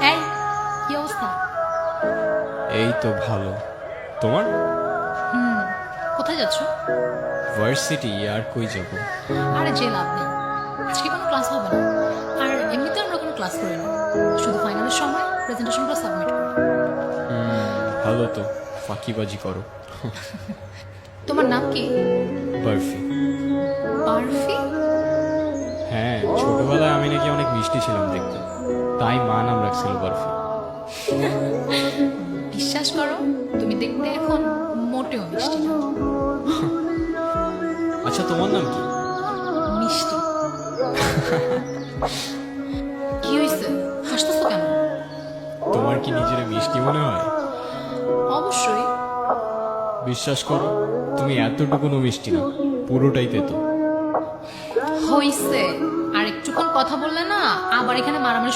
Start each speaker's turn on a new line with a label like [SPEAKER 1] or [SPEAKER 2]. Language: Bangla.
[SPEAKER 1] এই কি অবস্থা?
[SPEAKER 2] এই তো ভালো। তোমার?
[SPEAKER 1] কোথায় যাচ্ছ?
[SPEAKER 2] ভার্সিটি। আর কই যাব?
[SPEAKER 1] আরে যে লাভ নেই, আজকে কোনো ক্লাস হবে না। আর এমনিতে আমরা কোনো ক্লাস করি না, শুধু ফাইনালের সময় প্রেজেন্টেশনগুলো সাবমিট করি।
[SPEAKER 2] ভালো তো, ফাঁকিবাজি করো।
[SPEAKER 1] তোমার নাম কি?
[SPEAKER 2] বরফি।
[SPEAKER 1] বারফি?
[SPEAKER 2] হ্যাঁ, ছোটবেলায় আমি নাকি অনেক মিষ্টি ছিলাম দেখতে, তাই মা নাম রাখছিল বরফি।
[SPEAKER 1] বিশ্বাস করো, তুমি দেখতে এখন মোটেও মিষ্টি না।
[SPEAKER 2] আচ্ছা, তোমার নাম কি?
[SPEAKER 1] মিষ্টি? কি হয়েছে, হাসতেছো কেন?
[SPEAKER 2] তোমার কি নিজের মিষ্টি মনে হয়?
[SPEAKER 1] অবশ্যই।
[SPEAKER 2] বিশ্বাস করো, তুমি এতটুকুনও মিষ্টি না, পুরোটাই তেতো।
[SPEAKER 1] হইছে, আর একটুক্ষণ কথা বললে না আবার এখানে মারামারি